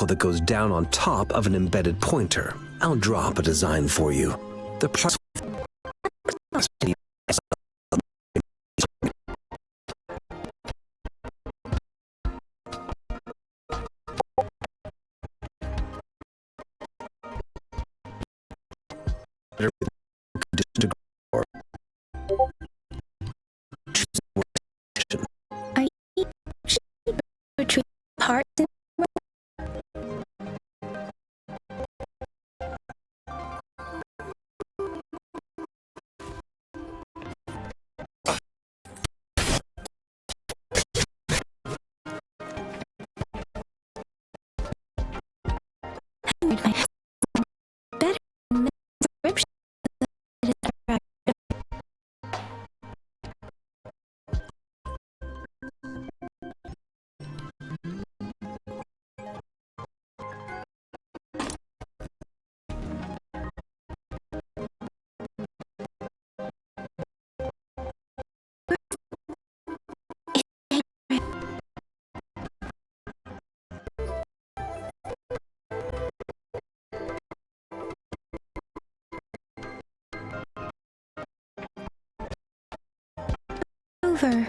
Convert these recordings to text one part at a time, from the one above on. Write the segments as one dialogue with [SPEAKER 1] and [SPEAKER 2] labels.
[SPEAKER 1] particle that goes down on top of an embedded pointer. I'll draw up a design for you. The particle
[SPEAKER 2] Are you retreat parts? Over.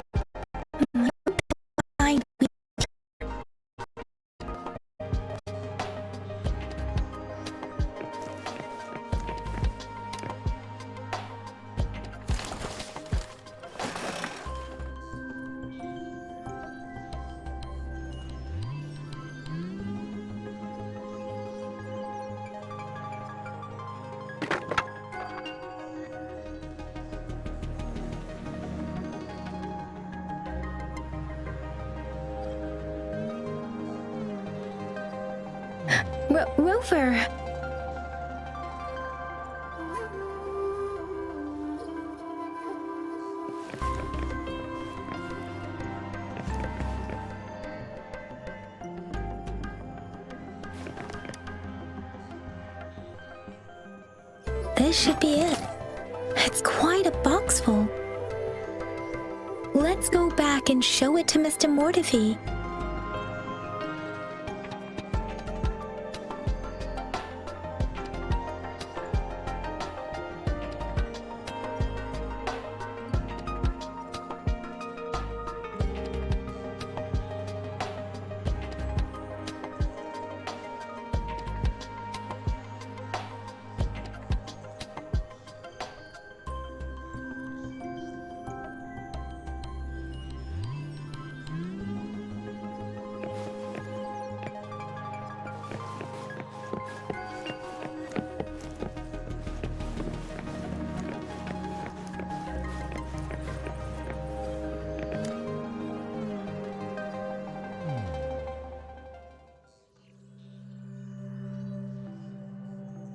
[SPEAKER 2] Rover! This should be it. It's quite a box full. Let's go back and show it to Mr. Mortefi.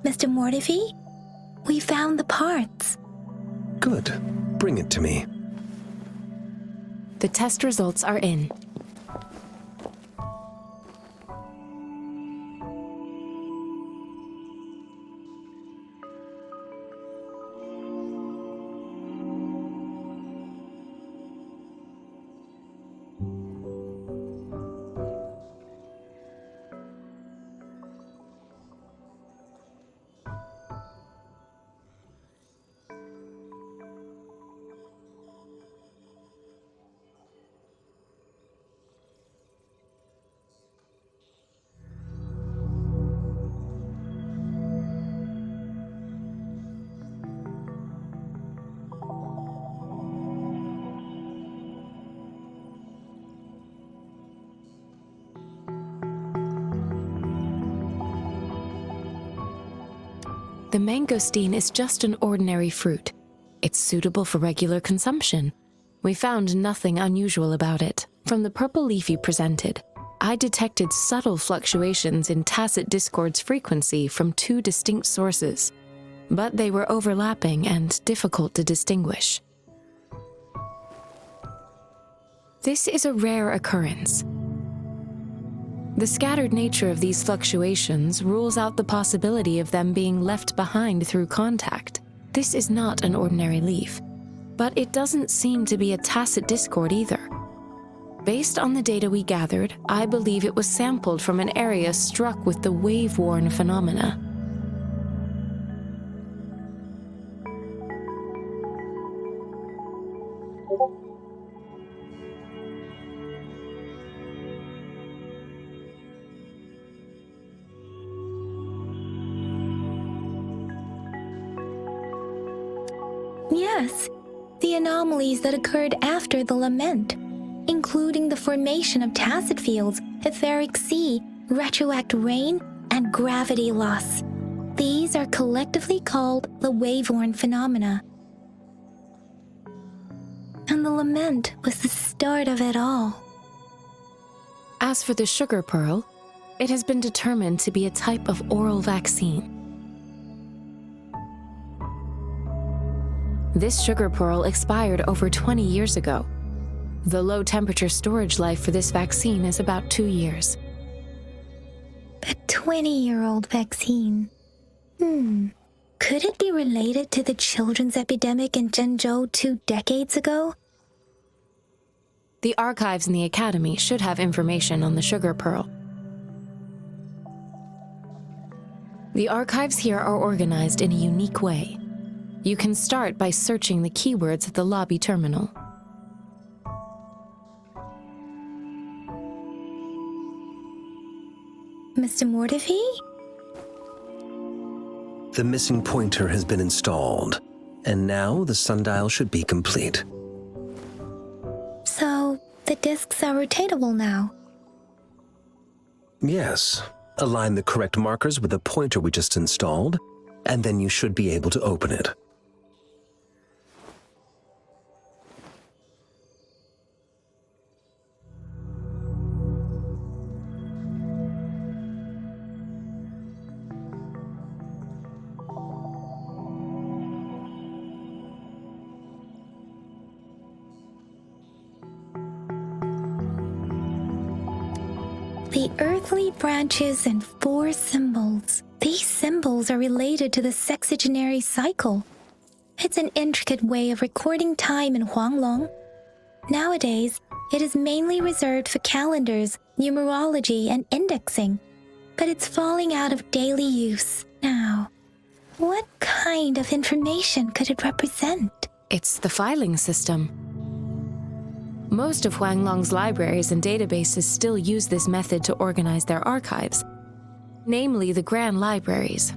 [SPEAKER 2] Mr. Mortefi, we found the parts.
[SPEAKER 1] Good. Bring it to me.
[SPEAKER 3] The test results are in. The mangosteen is just an ordinary fruit. It's suitable for regular consumption. We found nothing unusual about it. From the purple leaf you presented, I detected subtle fluctuations in tacit discord's frequency from two distinct sources, but they were overlapping and difficult to distinguish. This is a rare occurrence. The scattered nature of these fluctuations rules out the possibility of them being left behind through contact. This is not an ordinary leaf, but it doesn't seem to be a tacit discord either. Based on the data we gathered, I believe it was sampled from an area struck with the wave-worn phenomena.
[SPEAKER 2] Yes, the anomalies that occurred after the lament, including the formation of tacit fields, etheric sea, retroact rain, and gravity loss. These are collectively called the wave-worn phenomena. And the lament was the start of it all.
[SPEAKER 3] As for the sugar pearl, it has been determined to be a type of oral vaccine. This sugar pearl expired over 20 years ago. The low-temperature storage life for this vaccine is about 2 years.
[SPEAKER 2] A 20-year-old vaccine. Could it be related to the children's epidemic in Zhengzhou 2 decades ago?
[SPEAKER 3] The archives in the Academy should have information on the sugar pearl. The archives here are organized in a unique way. You can start by searching the keywords at the lobby terminal.
[SPEAKER 2] Mr. Mortefi?
[SPEAKER 1] The missing pointer has been installed, and now the sundial should be complete.
[SPEAKER 2] So, the discs are rotatable now.
[SPEAKER 1] Yes. Align the correct markers with the pointer we just installed, and then you should be able to open it.
[SPEAKER 2] The earthly branches and 4 symbols. These symbols are related to the sexagenary cycle. It's an intricate way of recording time in Huanglong. Nowadays, it is mainly reserved for calendars, numerology, and indexing. But it's falling out of daily use now. What kind of information could it represent?
[SPEAKER 3] It's the filing system. Most of Huanglong's libraries and databases still use this method to organize their archives, namely the Grand Libraries.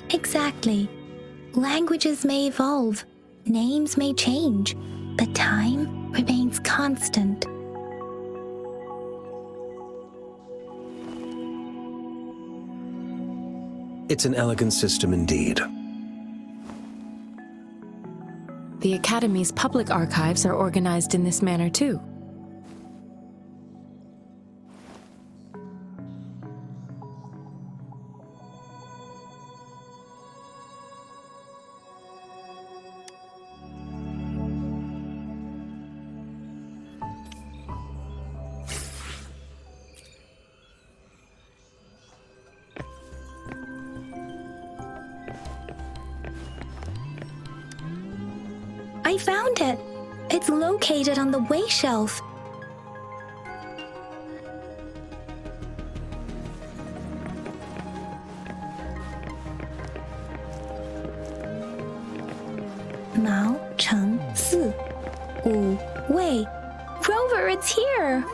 [SPEAKER 2] Exactly. Languages may evolve, names may change, but time remains constant.
[SPEAKER 1] It's an elegant system indeed.
[SPEAKER 3] The Academy's public archives are organized in this manner too.
[SPEAKER 2] I found it! It's located on the way shelf. Mao Cheng Si Wu Wei. Rover, it's here!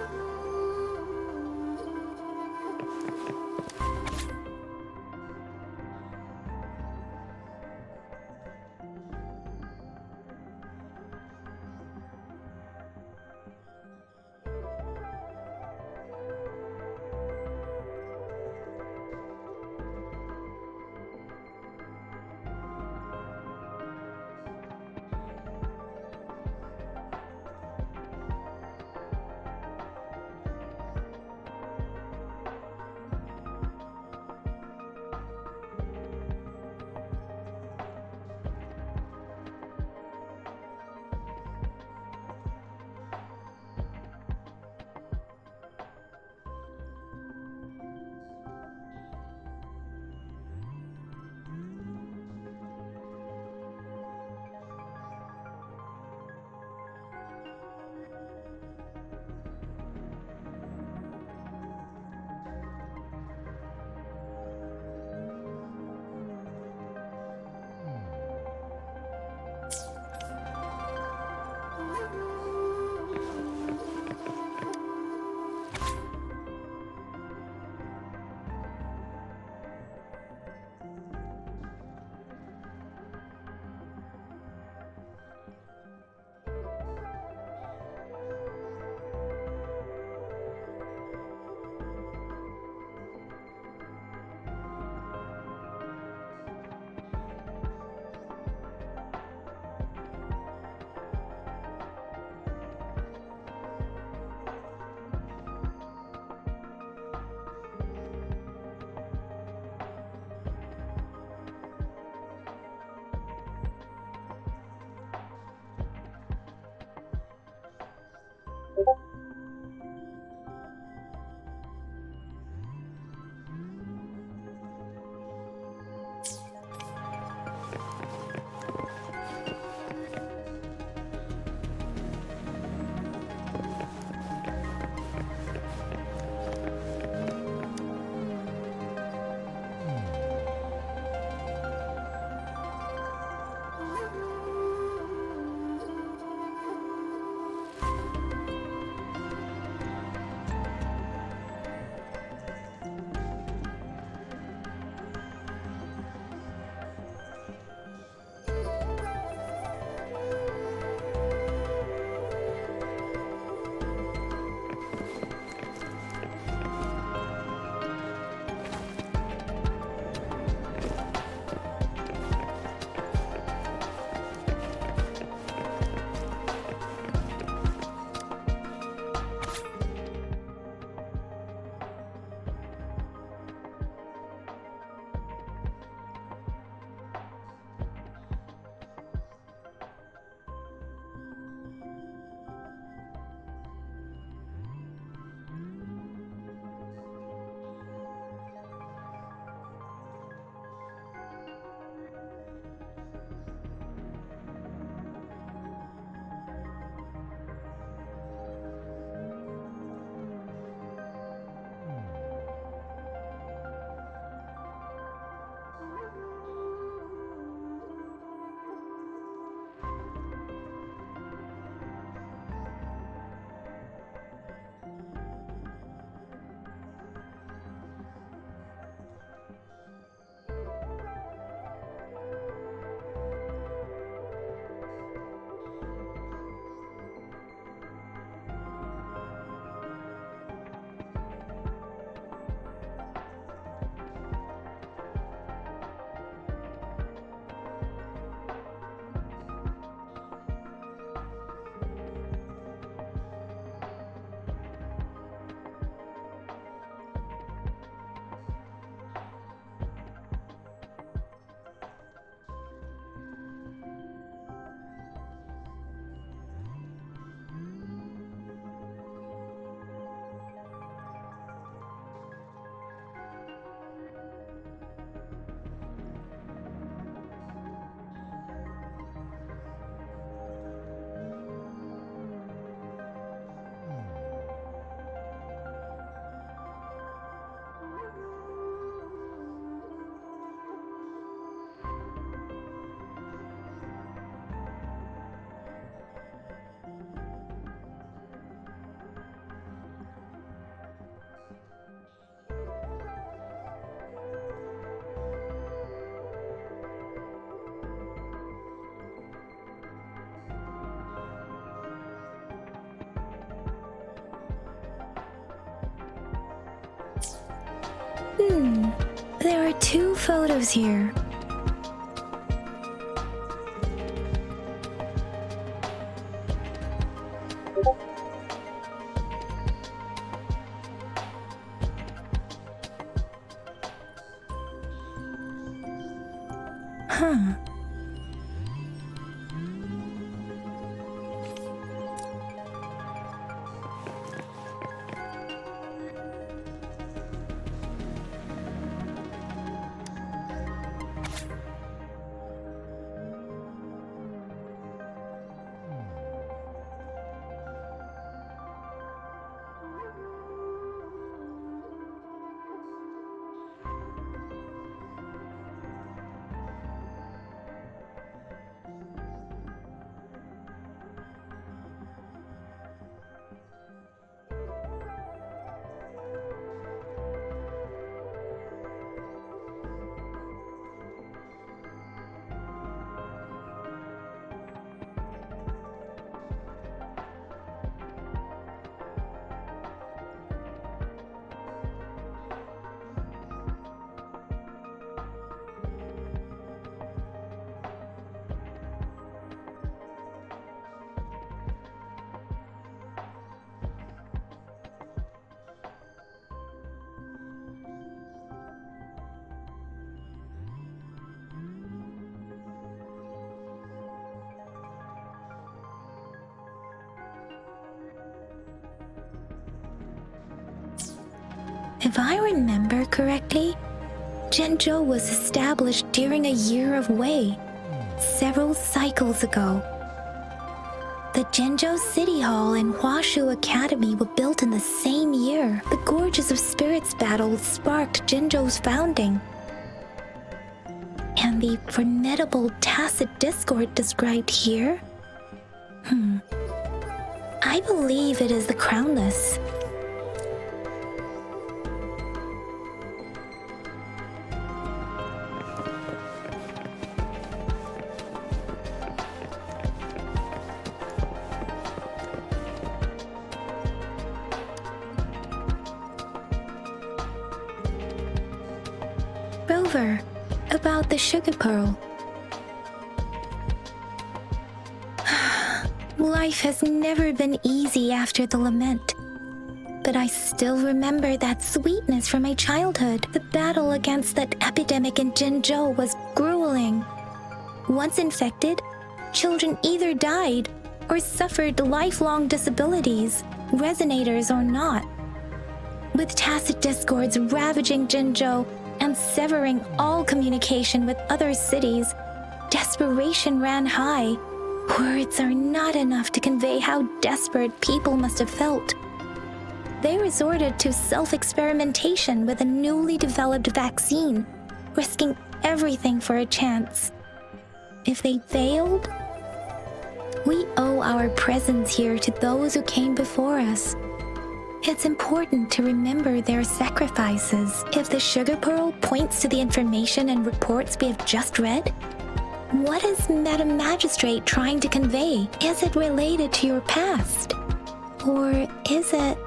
[SPEAKER 2] There are 2 photos here. Huh. If I remember correctly, Zhenzhou was established during a year of Wei, several cycles ago. The Zhenzhou City Hall and Huashu Academy were built in the same year. The Gorges of Spirits battle sparked Zhenzhou's founding. And the formidable tacit discord described here? I believe it is the Crownless. Rover, about the sugar pearl. Life has never been easy after the lament. But I still remember that sweetness from my childhood. The battle against that epidemic in Zhenzhou was grueling. Once infected, children either died or suffered lifelong disabilities, resonators or not. With tacit discords ravaging Zhenzhou and severing all communication with other cities, desperation ran high. Words are not enough to convey how desperate people must have felt. They resorted to self-experimentation with a newly developed vaccine, risking everything for a chance. If they failed, we owe our presence here to those who came before us. It's important to remember their sacrifices. If the sugar pearl points to the information and reports we have just read, what is Madam Magistrate trying to convey? Is it related to your past? Or is it...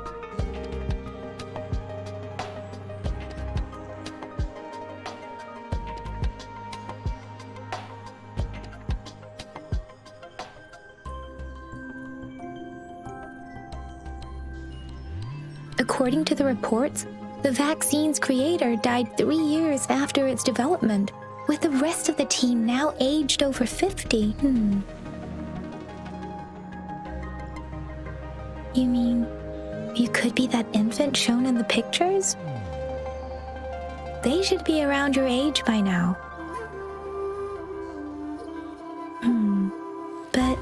[SPEAKER 2] According to the reports, the vaccine's creator died 3 years after its development, with the rest of the team now aged over 50. You mean, you could be that infant shown in the pictures? They should be around your age by now. But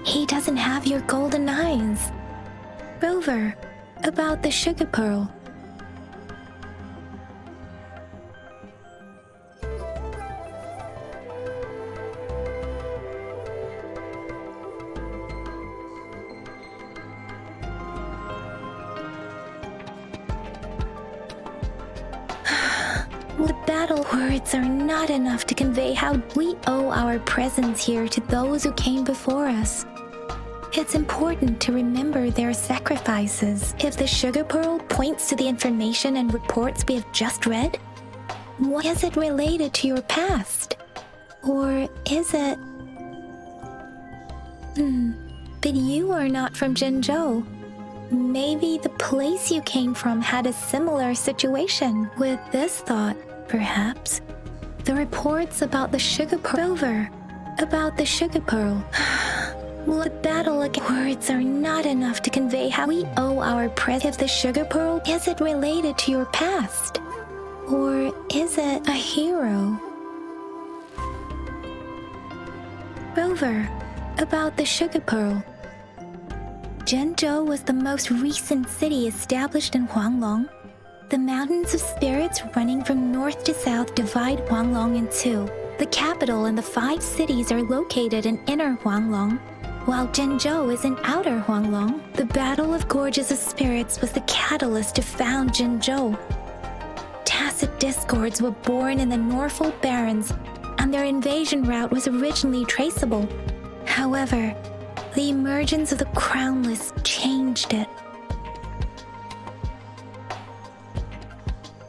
[SPEAKER 2] he doesn't have your golden eyes. Rover, about the sugar pearl. The battle words are not enough to convey how we owe our presence here to those who came before us. It's important to remember their sacrifices. If the sugar pearl points to the information and reports we have just read, what is it related to your past? Or is it... But you are not from Zhenzhou. Maybe the place you came from had a similar situation. With this thought, perhaps, the reports about the sugar pearl... Rover, about the sugar pearl... The battle against words are not enough to convey how we owe our presence. If the sugar pearl, is it related to your past? Or is it a hero? Rover, about the sugar pearl. Zhenzhou was the most recent city established in Huanglong. The mountains of spirits running from north to south divide Huanglong in two. The capital and the 5 cities are located in inner Huanglong, while Zhenzhou is in outer Huanglong. The Battle of Gorges of Spirits was the catalyst to found Zhenzhou. Tacit discords were born in the Norfolk Barrens, and their invasion route was originally traceable. However, the emergence of the Crownless changed it.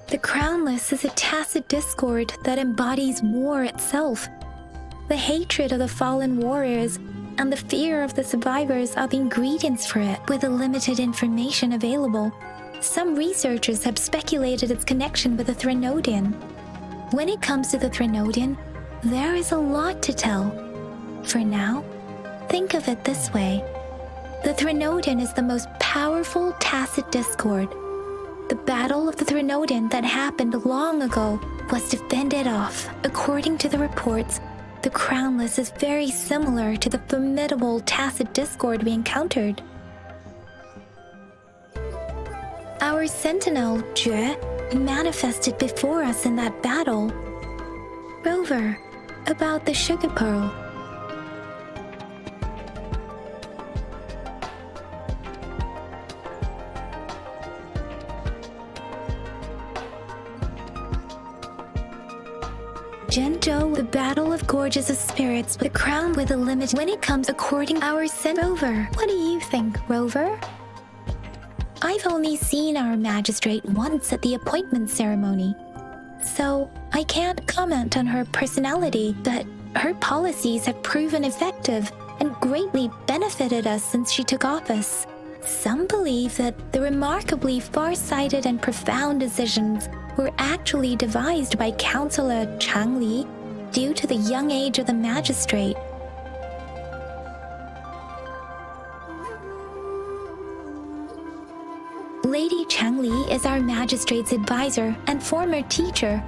[SPEAKER 2] The Crownless is a tacit discord that embodies war itself. The hatred of the fallen warriors and the fear of the survivors are the ingredients for it. With the limited information available, some researchers have speculated its connection with the Threnodian. When it comes to the Threnodian, there is a lot to tell. For now, think of it this way. The Threnodian is the most powerful tacit discord. The Battle of the Threnodin that happened long ago was defended off. According to the reports, the Crownless is very similar to the formidable Tacit Discord we encountered. Our sentinel, Jue, manifested before us in that battle. Rover, about the sugar pearl. Zhenzhou, the battle of gorges of spirits, the crown with a limit when it comes according our Rover. What do you think, Rover? I've only seen our magistrate once at the appointment ceremony, so I can't comment on her personality, but her policies have proven effective and greatly benefited us since she took office. Some believe that the remarkably far-sighted and profound decisions were actually devised by Counselor Changli due to the young age of the magistrate. Lady Changli is our magistrate's advisor and former teacher.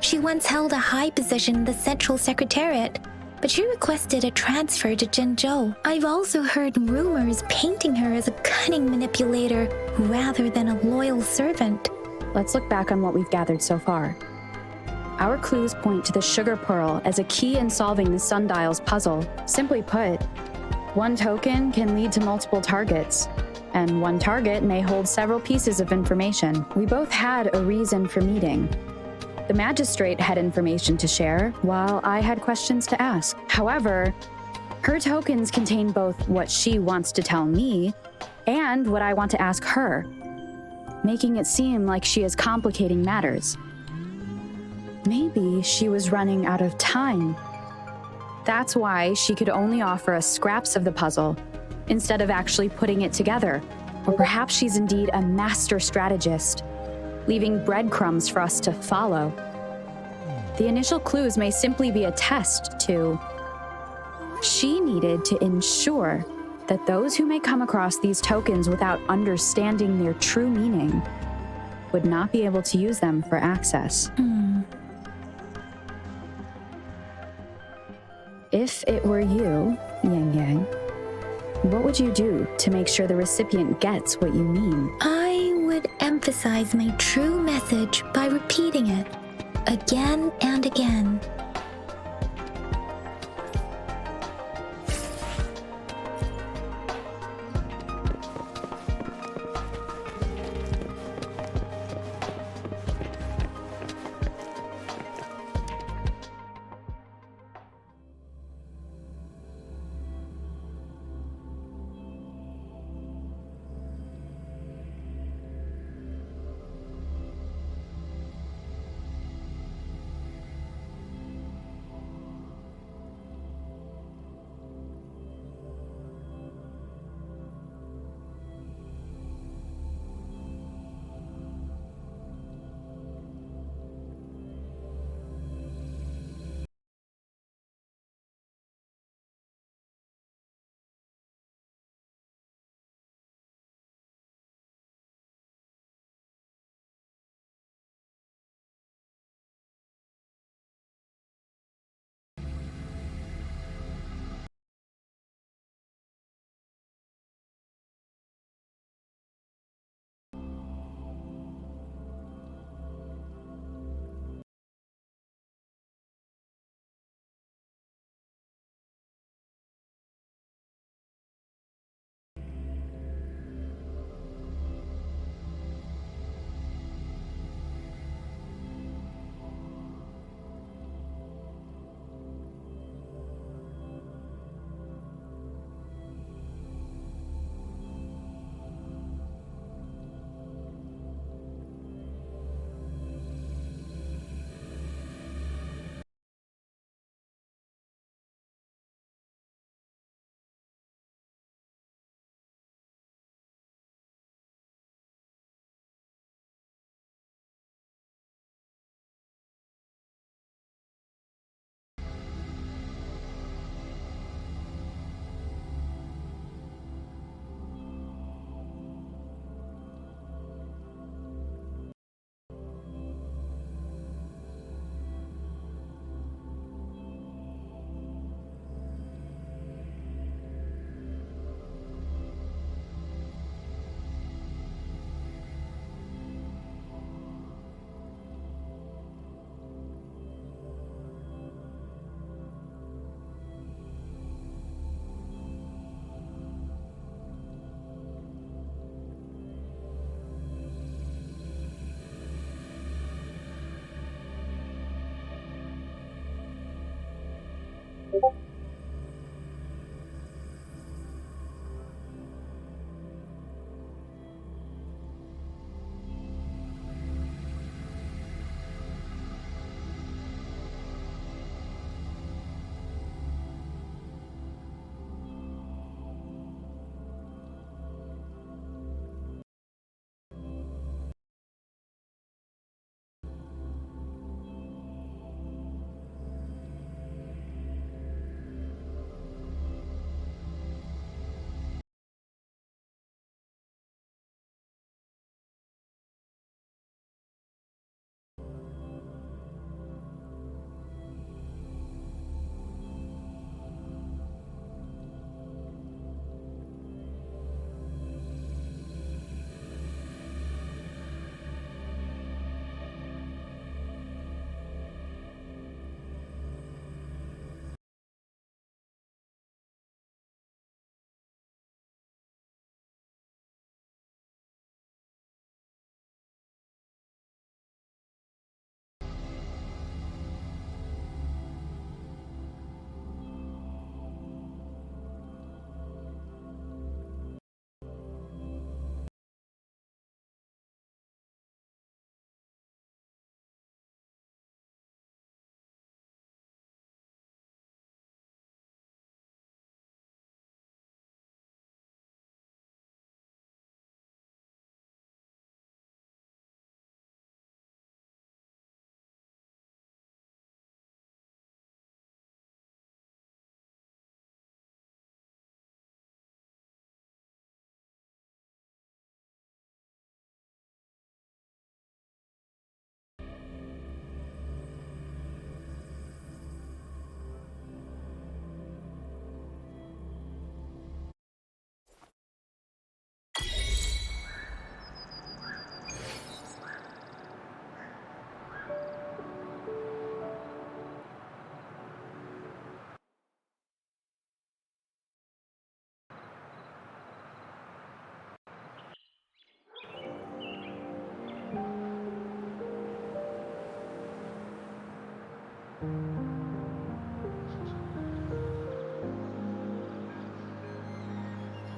[SPEAKER 2] She once held a high position in the Central Secretariat, but she requested a transfer to Zhenzhou. I've also heard rumors painting her as a cunning manipulator rather than a loyal servant.
[SPEAKER 4] Let's look back on what we've gathered so far. Our clues point to the sugar pearl as a key in solving the sundial's puzzle. Simply put, one token can lead to multiple targets, and one target may hold several pieces of information. We both had a reason for meeting. The magistrate had information to share, while I had questions to ask. However, her tokens contain both what she wants to tell me and what I want to ask her, making it seem like she is complicating matters. Maybe she was running out of time. That's why she could only offer us scraps of the puzzle, instead of actually putting it together. Or perhaps she's indeed a master strategist, leaving breadcrumbs for us to follow. The initial clues may simply be a test to... She needed to ensure that those who may come across these tokens without understanding their true meaning would not be able to use them for access. If it were you, Yang Yang, what would you do to make sure the recipient gets what you mean?
[SPEAKER 2] I would emphasize my true message by repeating it again and again.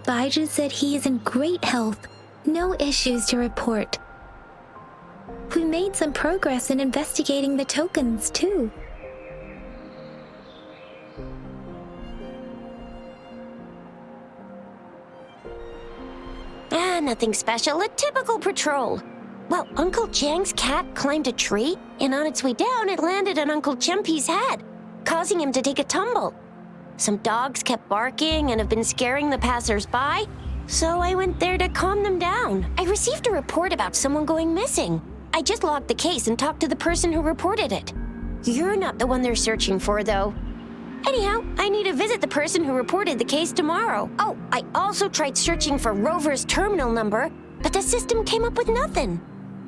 [SPEAKER 2] Baiju said he is in great health. No issues to report. We made some progress in investigating the tokens, too.
[SPEAKER 5] Nothing special. A typical patrol. Well, Uncle Chang's cat climbed a tree, and on its way down, it landed on Uncle Chempi's head, causing him to take a tumble. Some dogs kept barking and have been scaring the passers-by, so I went there to calm them down. I received a report about someone going missing. I just logged the case and talked to the person who reported it. You're not the one they're searching for, though. Anyhow, I need to visit the person who reported the case tomorrow. Oh, I also tried searching for Rover's terminal number, but the system came up with nothing.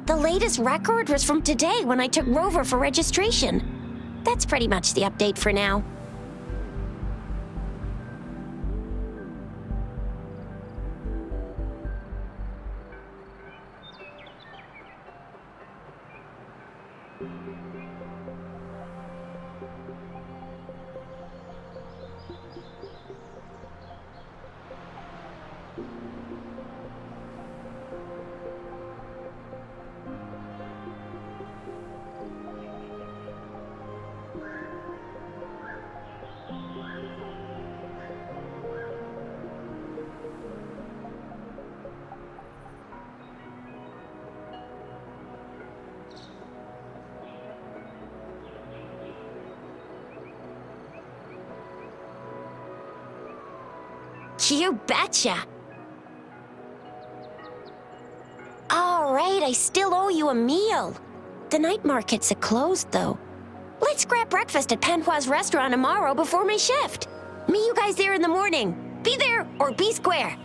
[SPEAKER 5] The latest record was from today when I took Rover for registration. That's pretty much the update for now. You betcha! All right, I still owe you a meal. The night markets are closed, though. Let's grab breakfast at Panhua's restaurant tomorrow before my shift. Meet you guys there in the morning. Be there or be square.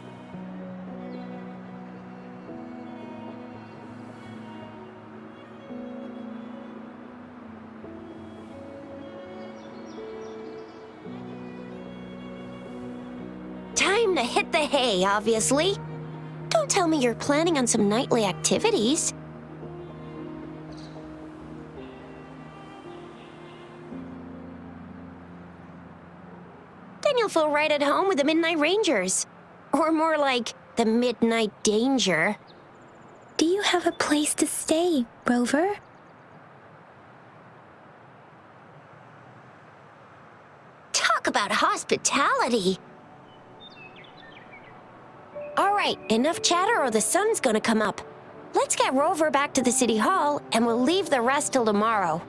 [SPEAKER 5] Time to hit the hay, obviously. Don't tell me you're planning on some nightly activities. Then you'll feel right at home with the Midnight Rangers. Or more like, the Midnight Danger.
[SPEAKER 2] Do you have a place to stay, Rover?
[SPEAKER 5] Talk about hospitality! All right, enough chatter or the sun's gonna come up. Let's get Rover back to the City Hall, and we'll leave the rest till tomorrow.